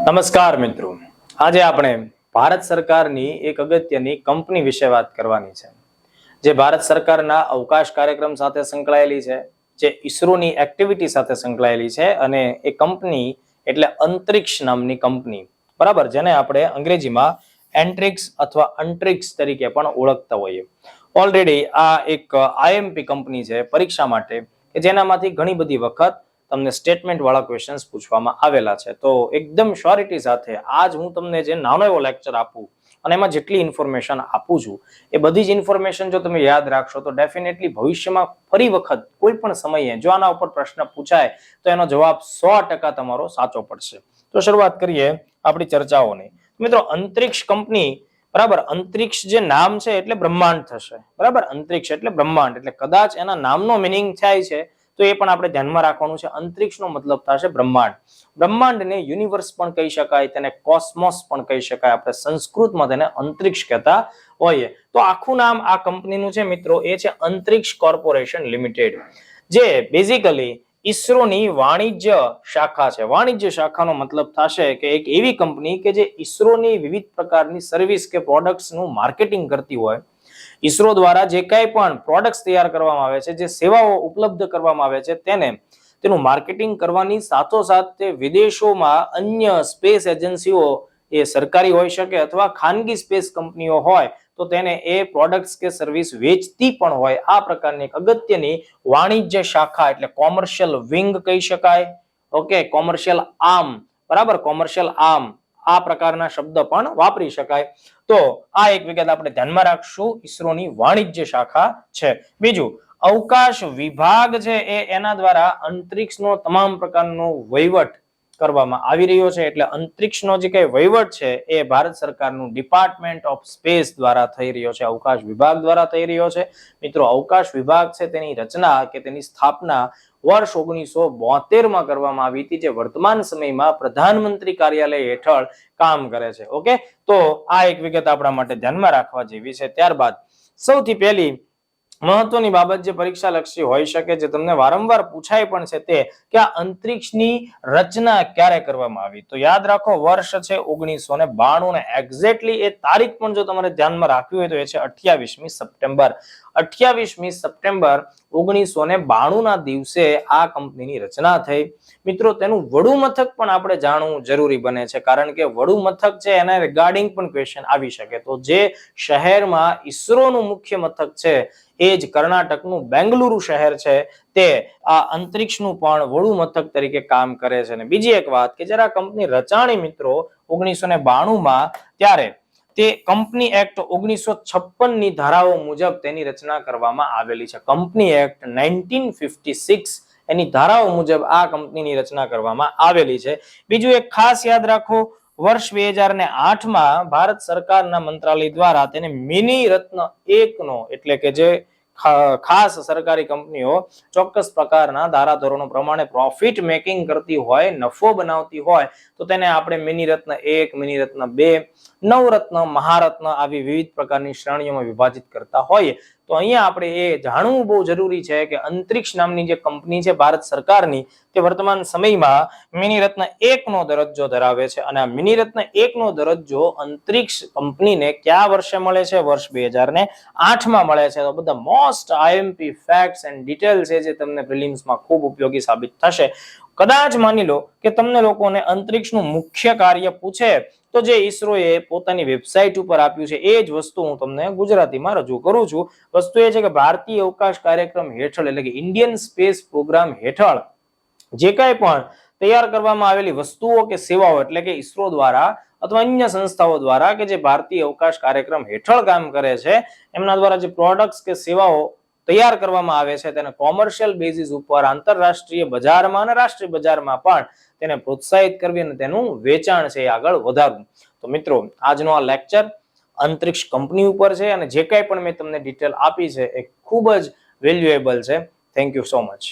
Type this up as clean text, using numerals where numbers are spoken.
નમસ્કાર મિત્રો, આજે આપણે ભારત સરકારની એક અગત્યની કંપની વિશે વાત કરવાની છે, જે ભારત સરકારના અવકાશ કાર્યક્રમ સાથે સંકળાયેલી છે, જે ઈસરોની એક્ટિવિટી સાથે સંકળાયેલી છે. અને એ કંપની એટલે અંતરિક્ષ નામની કંપની, બરાબર, જેને આપણે અંગ્રેજીમાં એન્ટ્રિક્સ અથવા અંતરિક્ષ તરીકે પણ ઓળખતા હોઈએ. ઓલરેડી આ એક આઈએમપી કંપની છે પરીક્ષા માટે, કે જેનામાંથી ઘણી બધી વખત તમને સ્ટેટમેન્ટ વાળા ક્વેશ્ચન્સ પૂછવામાં આવેલા છે. તો એકદમ શ્યોરિટી સાથે આજ હું તમને જે નાનો એવો લેક્ચર આપું અને એમાં જેટલી ઇન્ફોર્મેશન આપું છું એ બધી જ ઇન્ફોર્મેશન જો તમે યાદ રાખશો તો ડેફિનેટલી ભવિષ્યમાં ફરી વખત કોઈ પણ સમયે જો આના ઉપર પ્રશ્ન પૂછાય તો એનો જવાબ 100% તમારો સાચો પડશે. તો શરૂઆત કરીએ આપણી ચર્ચાઓની. મિત્રો, અંતરિક્ષ કંપની, બરાબર, અંતરિક્ષ જે નામ છે એટલે બ્રહ્માંડ થશે, બરાબર. અંતરિક્ષ એટલે બ્રહ્માંડ, એટલે કદાચ એના નામનો મિનિંગ થાય છે તો એ પણ આપણે ધ્યાનમાં રાખવાનું છે. અંતરિક્ષનો મતલબ થશે બ્રહ્માંડ. બ્રહ્માંડને યુનિવર્સ પણ કહી શકાય, તેને કોસ્મોસ પણ કહી શકાય. આપણે સંસ્કૃતમાં તેને અંતરિક્ષ કહેતા હોઈએ. તો આખું નામ આ કંપનીનું છે મિત્રો, એ છે અંતરિક્ષ કોર્પોરેશન લિમિટેડ, જે બેઝિકલી ઈસરોની વાણિજ્ય શાખા છે. વાણિજ્ય શાખાનો મતલબ થશે કે એક એવી કંપની કે જે ઈસરોની વિવિધ પ્રકારની સર્વિસ કે પ્રોડક્ટ્સનું માર્કેટિંગ કરતી હોય. ઈસરો દ્વારા જે કંઈ પણ પ્રોડક્ટ્સ તૈયાર કરવામાં આવે છે, જે સેવાઓ ઉપલબ્ધ કરવામાં આવે છે, તેનું માર્કેટિંગ કરવાની સાથોસાથ તે વિદેશોમાં અન્ય સ્પેસ એજન્સીઓ, એ સરકારી હોઈ શકે અથવા ખાનગી સ્પેસ કંપનીઓ હોય, તો તેને એ પ્રોડક્ટ્સ કે સર્વિસ વેચતી પણ હોય. આ પ્રકારની એક અગત્યની વાણિજ્ય શાખા એટલે કોમર્શિયલ વિંગ કહી શકાય. ઓકે, કોમર્શિયલ આર્મ, બરાબર, કોમર્શિયલ આર્મ, આ પ્રકારના શબ્દ પણ વાપરી શકાય. તો આ એક વિગત આપણે ધ્યાનમાં રાખશું, ઈસરોની વાણિજ્ય શાખા છે. બીજું, અવકાશ વિભાગ છે એ એના દ્વારા અંતરિક્ષનો તમામ પ્રકારનો વહીવટ કરવામાં આવી રહ્યો છે. એટલે અંતરિક્ષનો જે કઈ વહીવટ છે એ ભારત સરકારનું ડિપાર્ટમેન્ટ ઓફ સ્પેસ દ્વારા થઈ રહ્યો છે, અવકાશ વિભાગ દ્વારા થઈ રહ્યો છે. મિત્રો, અવકાશ વિભાગ છે તેની રચના કે તેની સ્થાપના વર્ષ 1972 કરવામાં આવી હતી, જે વર્તમાન સમયમાં પ્રધાનમંત્રી કાર્યાલય હેઠળ કામ કરે છે. ઓકે, તો આ એક વિગત આપણા માટે ધ્યાનમાં રાખવા જેવી છે. ત્યારબાદ સૌથી પહેલી મહત્વની બાબત જે પરીક્ષા લક્ષી હોઈ શકે, જે તમને વારંવાર પૂછાય પણ છે, તે કે આ અંતરિક્ષની રચના ક્યારે કરવામાં આવી. તો યાદ રાખો, વર્ષ છે 1992 ને એક્ઝેક્ટલી એ તારીખ પણ જો તમારે ધ્યાનમાં રાખવી હોય તો એ છે 28મી સપ્ટેમ્બર. 28મી સપ્ટેમ્બર 1992 ના દિવસે આ કંપનીની રચના થઈ. મિત્રો, તેનું વડુ મથક પણ આપણે જાણવું જરૂરી બને છે, કારણ કે વડુ મથક છે એના રિગાર્ડિંગ પણ ક્વેશ્ચન આવી શકે. તો જે શહેરમાં ઈસરોનું મુખ્ય મથક છે એ જ કર્ણાટકનું બેંગલુરુ શહેર છે, તે આ અંતરિક્ષનું પણ વડુ મથક તરીકે કામ કરે છે. અને બીજી એક વાત કે જ્યારે આ કંપની રચાણી મિત્રો 1992માં, ત્યારે તે કંપની એક્ટ 1956 ની ધારાઓ મુજબ તેની રચના કરવામાં આવેલી છે. કંપની એક્ટ 1956 એની ધારાઓ મુજબ આ કંપનીની રચના કરવામાં આવેલી છે. બીજું એક ખાસ યાદ રાખો, વર્ષ 2008માં ભારત સરકારના મંત્રાલય દ્વારા તેને મિની રત્ન 1 નો, એટલે કે જે ખાસ સરકારી કંપનીઓ ચોક્કસ પ્રકારના ધારાધોરણો પ્રમાણે પ્રોફિટ મેકિંગ કરતી હોય, નફો બનાવતી હોય, તો તેને આપણે મિની રત્ન 1, મિની રત્ન 2, નવરત્ન, મહારત્ન આવી વિવિધ પ્રકારની શ્રેણીઓમાં વિભાજિત કરતા હોઈએ. તો અહીંયા આપણે એ જાણવું બહુ જરૂરી છે કે અંતરિક્ષ નામની જે કંપની છે ભારત સરકારની, તે વર્તમાન સમયમાં મિની રત્ન 1 નો દરજ્જો ધરાવે છે. અને આ મિની રત્ન 1 નો દરજ્જો અંતરિક્ષ કંપનીને કયા વર્ષે મળે છે? વર્ષ 2008માં મળે છે. તો બધા most IMP facts and details છે જે તમને પ્રિલિમ્સમાં ખૂબ ઉપયોગી સાબિત થશે. કદાચ માની લો કે તમને લોકોને અંતરિક્ષનું મુખ્ય કાર્ય પૂછે તો જે ઈસરોએ પોતાની વેબસાઇટ ઉપર આપ્યું છે એ જ વસ્તુ હું તમને ગુજરાતીમાં રજૂ કરું છું. વસ્તુ એ છે કે ભારતીય અવકાશ કાર્યક્રમ હેઠળ, એટલે કે ઇન્ડિયન સ્પેસ પ્રોગ્રામ હેઠળ જે કાંઈ પણ તૈયાર કરવામાં આવેલી વસ્તુઓ કે સેવાઓ, એટલે કે ઈસરો દ્વારા અથવા અન્ય સંસ્થાઓ દ્વારા કે જે ભારતીય અવકાશ કાર્યક્રમ હેઠળ કામ કરે છે, એમના દ્વારા જે પ્રોડક્ટ્સ કે સેવાઓ તૈયાર કરવામાં આવે છે, તેને કોમર્શિયલ બેઝિસ ઉપર આંતરરાષ્ટ્રીય બજારમાં અને રાષ્ટ્રીય બજારમાં પણ તેને પ્રોત્સાહિત કરવી અને તેનું વેચાણ છે એ આગળ વધારવું. તો મિત્રો, આજનો આ લેક્ચર અંતરિક્ષ કંપની ઉપર છે અને જે કાંઈ પણ મેં તમને ડિટેલ આપી છે એ ખૂબ જ વેલ્યુએબલ છે. Thank you so much.